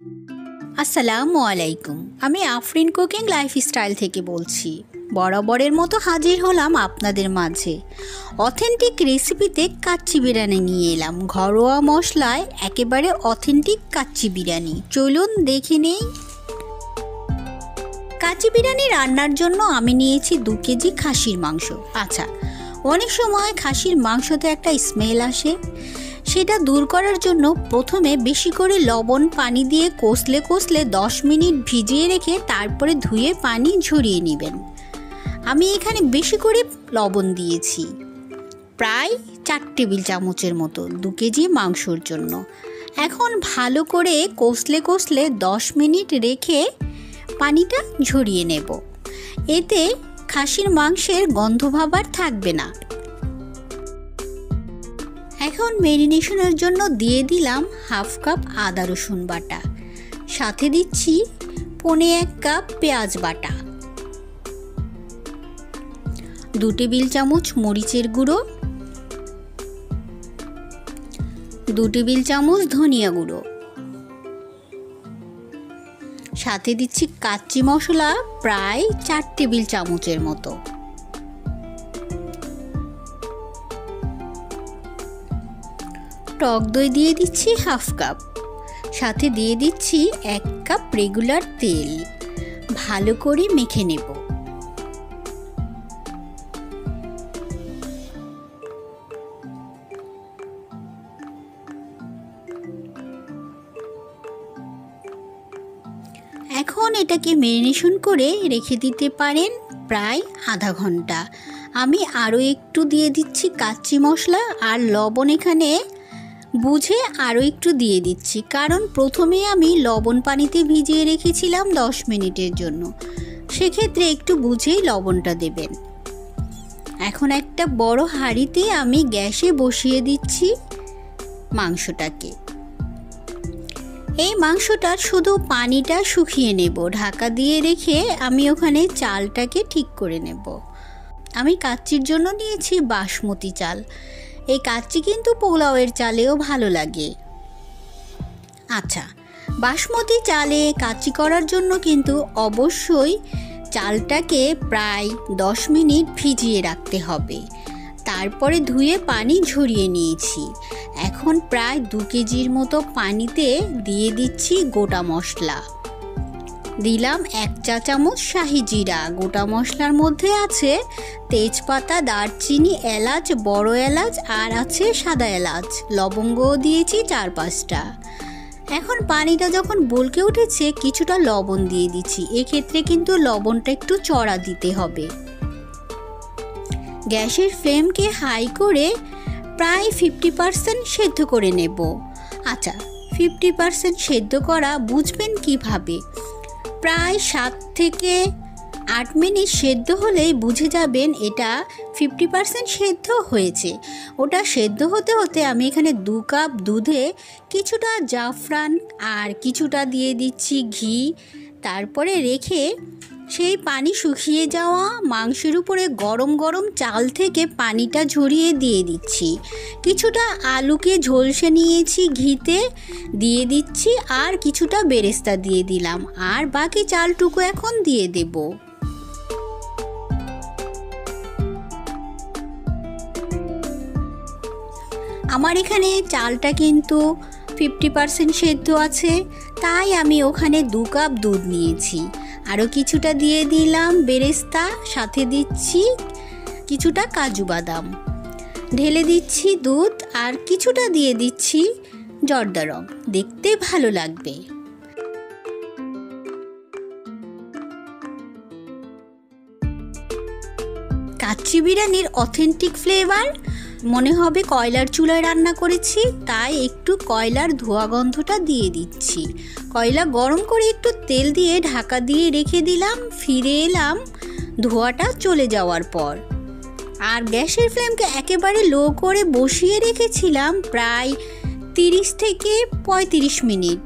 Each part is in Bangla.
আসসালামু আলাইকুম। আমি আফরিন কুকিং লাইফস্টাইল থেকে বলছি। বরাবরের মতো হাজির হলাম আপনাদের মাঝে অথেন্টিক রেসিপিতে কাচ্চি বিরিয়ানি নিয়ে এলাম। ঘরোয়া মশলায় একেবারে অথেন্টিক কাচ্চি বিরিয়ানি, চলুন দেখে নেই। কাচ্চি বিরিয়ানি রান্নার জন্য আমি নিয়েছি 2 কেজি খাসির মাংস। আচ্ছা, অনেক সময় খাসির মাংসতে একটা স্মেল আসে, সেটা দূর করার জন্য প্রথমে বেশি করে লবণ পানি দিয়ে কষলে 10 মিনিট ভিজিয়ে রেখে তারপরে ধুয়ে পানি ঝরিয়ে নেবেন। আমি এখানে বেশি করে লবণ দিয়েছি, প্রায় 4 টেবিল চামচের মতো 2 কেজি মাংসর জন্য। এখন ভালো করে কষলে 10 মিনিট রেখে পানিটা ঝরিয়ে নেব। এতে খাসির মাংসের গন্ধভাব আর থাকবে না। এখন ম্যারিনেশনের জন্য দিয়ে দিলাম 1/2 কাপ আদা রসুন বাটা, সাথে দিচ্ছি 1/4 কাপ পেঁয়াজ বাটা, 2 টেবিল চামচ মরিচের গুঁড়ো, 2 টেবিল চামচ ধনিয়া গুঁড়ো, সাথে দিচ্ছি কাচ্চি মশলা প্রায় 4 টেবিল চামচের মতো। টক দই দিয়ে দিচ্ছি 1/2 কাপ, সাথে দিয়ে দিচ্ছি 1 কাপ রেগুলার তেল। ভালো করে মেখে নেব। এখন এটাকে ম্যারিনেশন করে রেখে দিতে পারেন প্রায় আধা ঘন্টা। আমি আরও একটু দিয়ে দিচ্ছি কাচ্চি মশলা আর লবণ, এখানে বুঝে আরও একটু দিয়ে দিচ্ছি, কারণ প্রথমে আমি লবণ পানিতে ভিজিয়ে রেখেছিলাম 10 মিনিটের জন্য, সেক্ষেত্রে একটু বুঝেই লবণটা দেবেন। এখন একটা বড় হাঁড়িতে আমি গ্যাসে বসিয়ে দিচ্ছি মাংসটাকে। এই মাংসটার শুধু পানিটা শুকিয়ে নেব, ঢাকা দিয়ে রেখে আমি ওখানে চালটাকে ঠিক করে নেব। আমি কাচ্চির জন্য নিয়েছি বাসমতি চাল। এই কাচ্চি কিন্তু পোলাওয়ের চালেও ভালো লাগে। আচ্ছা, বাসমতি চালে কাচ্চি করার জন্য কিন্তু অবশ্যই চালটাকে প্রায় 10 মিনিট ভিজিয়ে রাখতে হবে। তারপরে ধুয়ে পানি ঝরিয়ে নিয়েছি। এখন প্রায় 2 কেজির মতো পানিতে দিয়ে দিচ্ছি গোটা মশলা। দিলাম 1 চা চামচ শাহি জিরা। গোটা মশলার মধ্যে আছে তেজপাতা, দারচিনি, এলাচ, বড় এলাচ আর আছে সাদা এলাচ, লবঙ্গও দিয়েছি 4-5টা। এখন পানিটা যখন বলকে উঠেছে কিছুটা লবণ দিয়ে দিচ্ছি। এক্ষেত্রে কিন্তু লবণটা একটু চড়া দিতে হবে। গ্যাসের ফ্লেমকে হাই করে প্রায় 50% সেদ্ধ করে নেব। আচ্ছা, 50% সেদ্ধ করা বুঝবেন কিভাবে? প্রায় 7 থেকে 8 মিনিট সেদ্ধ হলেই বুঝে যাবেন এটা 50% সেদ্ধ হয়েছে। ওটা সেদ্ধ হতে হতে আমি এখানে 2 কাপ দুধে কিছুটা জাফরান আর কিছুটা দিয়ে দিচ্ছি ঘি। তারপরে রেখে সেই পানি শুকিয়ে যাওয়া মাংসের উপরে গরম গরম চাল থেকে পানিটা ঝরিয়ে দিয়ে দিচ্ছি। কিছুটা আলুকে ঝলসে নিয়েছি, ঘিতে দিয়ে দিচ্ছি, আর কিছুটা বেরেস্তা দিয়ে দিলাম, আর বাকি চালটুকু এখন দিয়ে দেব। আমার এখানে চালটা কিন্তু 50% সেদ্ধ আছে, তাই আমি ওখানে 2 কাপ দুধ নিয়েছি। আরও কিছুটা দিয়ে দিলাম বেরেস্তা, সাথে দিচ্ছি কিছুটা কাজু বাদাম, ঢেলে দিচ্ছি দুধ, আর কিছুটা দিয়ে দিচ্ছি জর্দা রং, দেখতে ভালো লাগবে। কাচ্চি বিরিয়ানির অথেন্টিক ফ্লেভার মনে হবে কয়লার চুলায় রান্না করেছি, তাই একটু কয়লার ধোয়া গন্ধটা দিয়ে দিচ্ছি। কয়লা গরম করে একটু তেল দিয়ে ঢাকা দিয়ে রেখে দিলাম। ফিরে এলাম ধোয়াটা চলে যাওয়ার পর, আর গ্যাসের ফ্লেমকে একেবারে লো করে বসিয়ে রেখেছিলাম প্রায় 30 থেকে 35 মিনিট।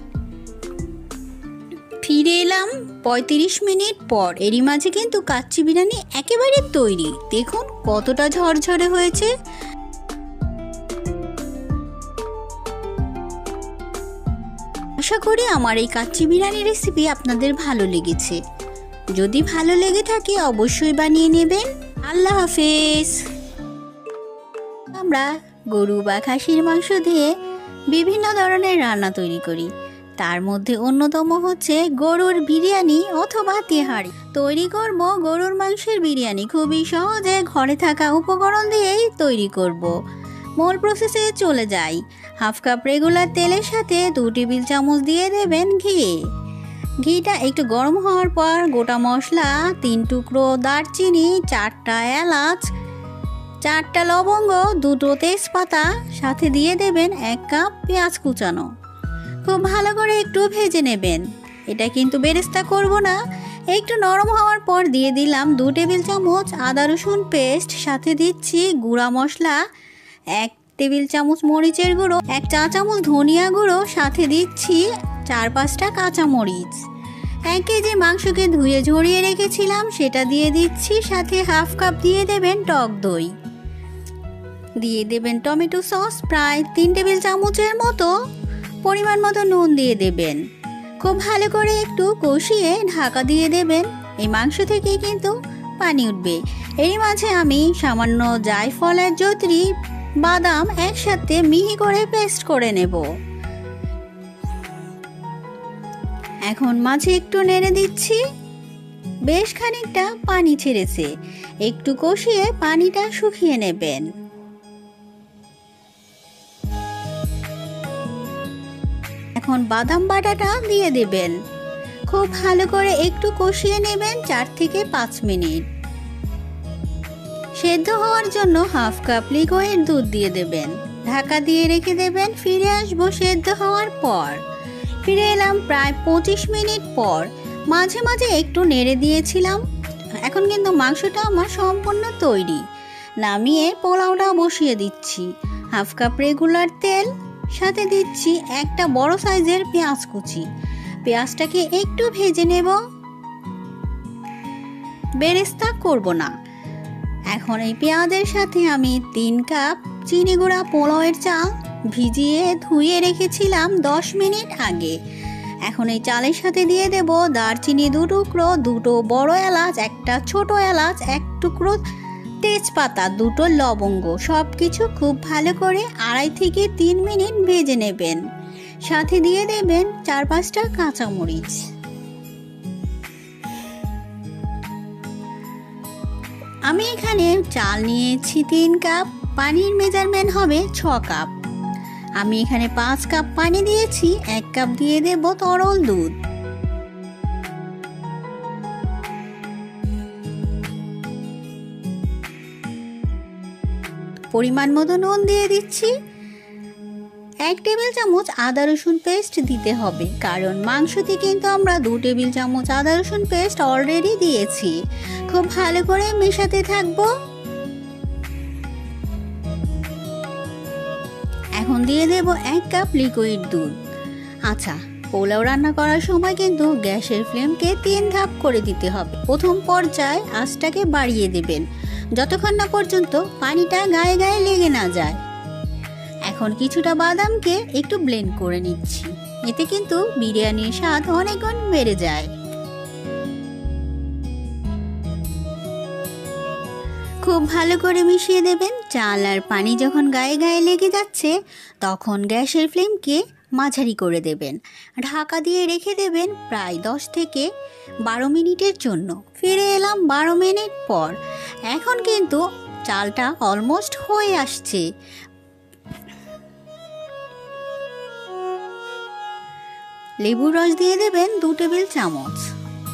ফিরে এলাম 35 মিনিট পর। এরই মাঝে কিন্তু কাচ্চি বিরিয়ানি একেবারে তৈরি। দেখুন কতটা ঝরঝরে হয়েছে। আশা করি আমার এই কাচ্চি বিরিয়ানি রেসিপি আপনাদের ভালো লেগেছে। যদি ভালো লেগে থাকে অবশ্যই বানিয়ে নেবেন। আল্লাহ হাফেজ। আমরা গরু বা খাসির মাংস দিয়ে বিভিন্ন ধরনের রান্না তৈরি করি, তার মধ্যে অন্যতম হচ্ছে গরুর বিরিয়ানি অথবা তেহারি। তৈরি করব গরুর মাংসের বিরিয়ানি। খুবই সহজে ঘরে থাকা উপকরণ দিয়েই তৈরি করব। মূল প্রসেসে চলে যাই। হাফ কাপ রেগুলার তেলের সাথে 2 টেবিল চামচ দিয়ে দেবেন ঘি। ঘিটা একটু গরম হওয়ার পর গোটা মশলা 3 টুকরো দারচিনি, 4টা এলাচ, 4টা লবঙ্গ, 2টো তেজপাতা, সাথে দিয়ে দেবেন 1 কাপ পেঁয়াজ কুচানো। খুব ভালো করে একটু ভেজে নেবেন। এটা কিন্তু বেরেস্তা করব না। একটু নরম হওয়ার পর দিয়ে দিলাম 2 টেবিল চামচ আদা রসুন পেস্ট, সাথে দিচ্ছি গুঁড়া মশলা 1 টেবিল চামচ মরিচের গুঁড়ো, 1 চা চামচ ধনিয়া গুঁড়ো, সাথে দিচ্ছি 4-5টা কাঁচামরিচ। 1 কেজি মাংসকে ধুয়ে ঝরিয়ে রেখেছিলাম সেটা দিয়ে দিচ্ছি, সাথে হাফ কাপ দিয়ে দেবেন টক দই, দিয়ে দেবেন টমেটো সস প্রায় 3 টেবিল চামচের মতো, পরিমাণ মতো নুন দিয়ে দেবেন। খুব ভালো করে একটু কষিয়ে ঢাকা দিয়ে দেবেন। এই মাংস থেকে কিন্তু পানি উঠবে। এরই মাঝে আমি সামান্য জায়ফল আর জয়ত্রী, বাদাম একসাথে মিহি করে পেস্ট করে নেব। এখন মাঝে একটু নেড়ে দিচ্ছি। বেশ খানিকটা পানি ছেড়েছে, একটু কষিয়ে পানিটা শুকিয়ে নেবেন। এখন বাদাম বাটাটা দিয়ে দেবেন। খুব ভালো করে একটু কষিয়ে নেবেন 4 থেকে 5 মিনিট। সেদ্ধ হওয়ার জন্য হাফ কাপ লিকুইড দুধ দিয়ে দেবেন। ঢাকা দিয়ে রেখে দেবেন। ফিরে আসবো সেদ্ধ হওয়ার পর। ফিরে এলাম প্রায় 25 মিনিট পর। মাঝে মাঝে একটু নেড়ে দিয়েছিলাম। এখন কিন্তু মাংসটা আমার সম্পূর্ণ তৈরি। নামিয়ে পোলাওটা বসিয়ে দিচ্ছি। হাফ কাপ রেগুলার তেল, সাথে দিচ্ছি একটা বড় সাইজের পেঁয়াজ কুচি। পেঁয়াজটাকে একটু ভেজে নেব, বেরেস্তা করব না। এখন এই পেঁয়াজের সাথে আমি 3 কাপ চিনি গুঁড়া পোলাওয়ের চাল ভিজিয়ে ধুয়ে রেখেছিলাম 10 মিনিট আগে। এখন এই চালের সাথে দিয়ে দেব দারচিনি 2 টুকরো, 2টো বড় এলাচ, 1টা ছোট এলাচ, 1 টুকরো তেজপাতা, 2টো লবঙ্গ। সব কিছু খুব ভালো করে 2.5 থেকে 3 মিনিট ভেজে নেবেন। সাথে দিয়ে দেবেন 4-5টা কাঁচামরিচ। আমি এখানে চাল নিয়েছি 3 কাপ, পানির মেজারমেন্ট হবে 6 কাপ। আমি এখানে 5 কাপ পানি দিয়েছি, 1 কাপ দিয়ে দেব তরল দুধ। পরিমাণ মতো নুন দিয়ে দিচ্ছি। 1 টেবিল চামচ আদা রসুন পেস্ট দিতে হবে, কারণ মাংসতে কিন্তু আমরা 2 টেবিল চামচ আদা রসুন পেস্ট অলরেডি দিয়েছি। খুব ভালো করে মেশাতে থাকবো। এখন দিয়ে দেব 1 কাপ লিকুইড দুধ। আচ্ছা, পোলাও রান্না করার সময় কিন্তু গ্যাসের ফ্লেমকে 3 ধাপ করে দিতে হবে। প্রথম পর্যায়ে আঁচটাকে বাড়িয়ে দেবেন যতক্ষণ না পর্যন্ত পানিটা গায়ে গায়ে লেগে না যায়। এখন কিছুটা বাদামকে একটু ব্লেন্ড করে নিচ্ছি, এতে কিন্তু বিরিয়ানির স্বাদ অনেক গুণ বেড়ে যায়। খুব ভালো করে মিশিয়ে দেবেন। চাল আর পানি যখন গায়ে গায়ে লেগে যাচ্ছে তখন গ্যাসের ফ্লেমকে মাঝারি করে দেবেন। ঢাকা দিয়ে রেখে দেবেন প্রায় 10 থেকে 12 মিনিটের জন্য। ফিরে এলাম 12 মিনিট পর। এখন কিন্তু চালটা অলমোস্ট হয়ে আসছে। লেবুর রস দিয়ে দেবেন 2 টেবিল চামচ।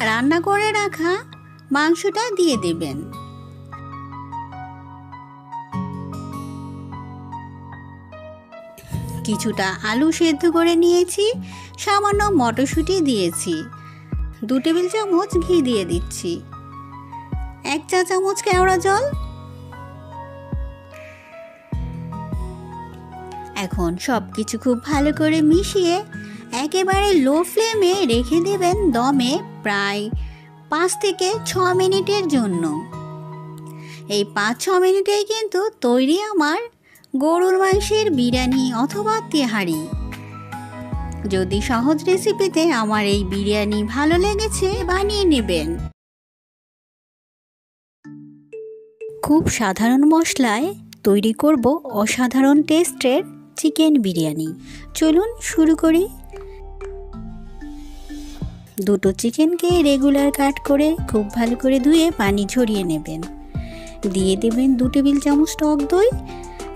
রান্না করে রাখা মাংসটা দিয়ে দেবেন। কিছুটা আলু সেদ্ধ করে নিয়েছি, সামান্য মটরশুঁটি দিয়েছি, 2 টেবিল চামচ ঘি দিয়ে দিচ্ছি, 1 চা চামচ কেওড়া জল। এখন সব কিছু খুব ভালো করে মিশিয়ে একেবারে লো ফ্লেমে রেখে দেবেন দমে প্রায় 5 থেকে 6 মিনিটের জন্য। এই 5-6 মিনিটেই কিন্তু তৈরি আমার গরুর মাংসের বিরিয়ানি অথবা তেহারি। যদি সহজ রেসিপিতে আমার এই বিরিয়ানি ভালো লেগেছে বানিয়ে নেবেন। খুব সাধারণ মশলায় তৈরি করব অসাধারণ টেস্টের চিকেন বিরিয়ানি। চলুন শুরু করি। দুটো চিকেনকে রেগুলার কাট করে খুব ভালো করে ধুয়ে পানি ঝরিয়ে নেবেন। দিয়ে দেবেন 2 টেবিল চামচ টক দই,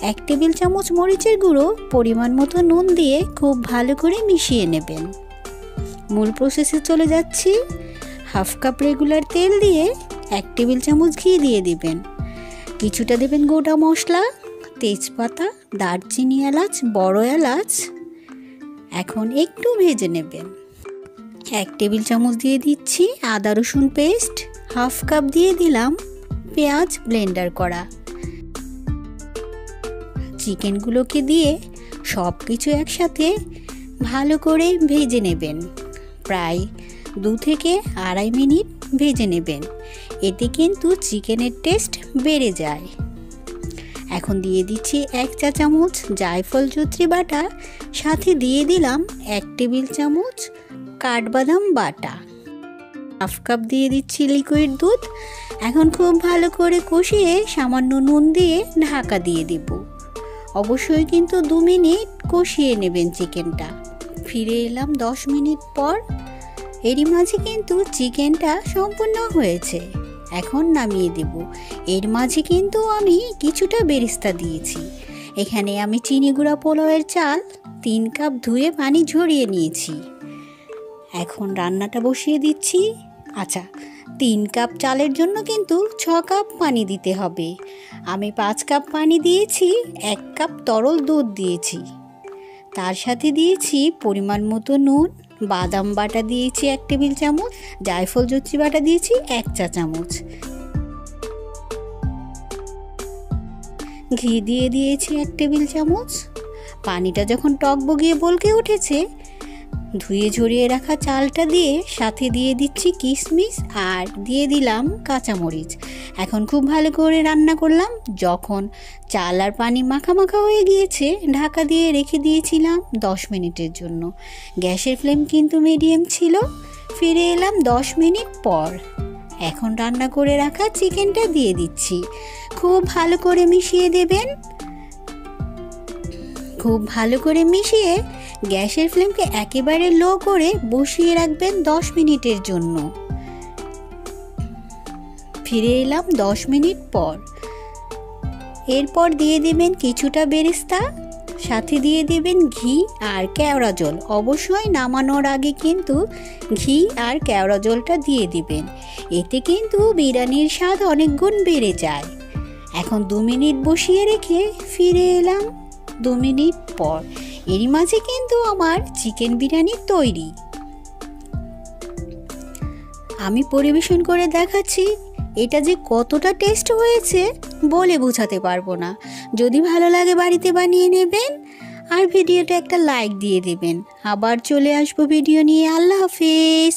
1 টেবিল চামচ মরিচের গুঁড়ো, পরিমাণ মতো নুন দিয়ে খুব ভালো করে মিশিয়ে নেবেন। মূল প্রসেসে চলে যাচ্ছি। হাফ কাপ রেগুলার তেল দিয়ে 1 টেবিল চামচ ঘি দিয়ে দিবেন। কিছুটা দেবেন গোটা মশলা, তেজপাতা, দারচিনি, এলাচ, বড় এলাচ। এখন একটু ভেজে নেবেন। 1 টেবিল চামচ দিয়ে দিচ্ছি আদা রসুন পেস্ট, হাফ কাপ দিয়ে দিলাম পেঁয়াজ ব্লেন্ডার করা। চিকেনগুলোকে দিয়ে সব কিছু একসাথে ভালো করে ভেজে নেবেন। প্রায় 2 থেকে 2.5 মিনিট ভেজে নেবেন। এতে কিন্তু চিকেনের টেস্ট বেড়ে যায়। এখন দিয়ে দিচ্ছি 1 চা চামচ জায়ফল জয়িত্রী বাটা, সাথে দিয়ে দিলাম 1 টেবিল চামচ কাঠবাদাম বাটা। হাফ কাপ দিয়ে দিচ্ছি লিকুইড দুধ। এখন খুব ভালো করে কষিয়ে সামান্য নুন দিয়ে ঢাকা দিয়ে দেব। অবশ্যই কিন্তু 2 মিনিট কষিয়ে নেবেন চিকেনটা। ফিরে এলাম 10 মিনিট পর। এরই মাঝে কিন্তু চিকেনটা সম্পূর্ণ হয়েছে। এখন নামিয়ে দেব। এর মাঝে কিন্তু আমি কিছুটা বেরেস্তা দিয়েছি। এখানে আমি চিনি গুঁড়া পোলাওয়ের চাল 3 কাপ ধুয়ে পানি ঝরিয়ে নিয়েছি। এখন রান্নাটা বসিয়ে দিচ্ছি। আচ্ছা, 3 কাপ চালের জন্য কিন্তু 6 কাপ পানি দিতে হবে। আমি 5 কাপ পানি দিয়েছি, 1 কাপ তরল দুধ দিয়েছি। তার সাথে দিয়েছি পরিমাণ মতো নুন, বাদাম বাটা দিয়েছি 1 টেবিল চামচ, জায়ফল জয়িত্রী বাটা দিয়েছি 1 চা চামচ, ঘি দিয়ে দিয়েছি 1 টেবিল চামচ। পানিটা যখন টকবগিয়ে বলকে উঠেছে, ধুয়ে ঝরিয়ে রাখা চালটা দিয়ে সাথে দিয়ে দিচ্ছি কিশমিশ আর দিয়ে দিলাম কাঁচামরিচ। এখন খুব ভালো করে রান্না করলাম। যখন চাল আর পানি মাখা মাখা হয়ে গিয়েছে, ঢাকা দিয়ে রেখে দিয়েছিলাম 10 মিনিটের জন্য। গ্যাসের ফ্লেম কিন্তু মিডিয়াম ছিল। ফিরে এলাম 10 মিনিট পর। এখন রান্না করে রাখা চিকেনটা দিয়ে দিচ্ছি। খুব ভালো করে মিশিয়ে দেবেন। খুব ভালো করে মিশিয়ে গ্যাসের ফ্লেমকে একেবারে লো করে বসিয়ে রাখবেন 10 মিনিটের জন্য। ফিরে এলাম 10 মিনিট পর। এরপর দিয়ে দেবেন কিছুটা বেরেস্তা, সাথে দিয়ে দেবেন ঘি আর কেওড়া জল। অবশ্যই নামানোর আগে কিন্তু ঘি আর কেওড়া জলটা দিয়ে দিবেন। এতে কিন্তু বিরিয়ানির স্বাদ অনেক গুণ বেড়ে যায়। এখন 2 মিনিট বসিয়ে রেখে ফিরে এলাম 2 মিনিট পর। এরই মাঝে কিন্তু আমার চিকেন বিরিয়ানি তৈরি। আমি পরিবেশন করে দেখাচ্ছি। এটা যে কতটা টেস্ট হয়েছে বলে বোঝাতে পারবো না। যদি ভালো লাগে বাড়িতে বানিয়ে নেবেন আর ভিডিওটা একটা লাইক দিয়ে দেবেন। আবার চলে আসবো ভিডিও নিয়ে। আল্লাহ হাফেজ।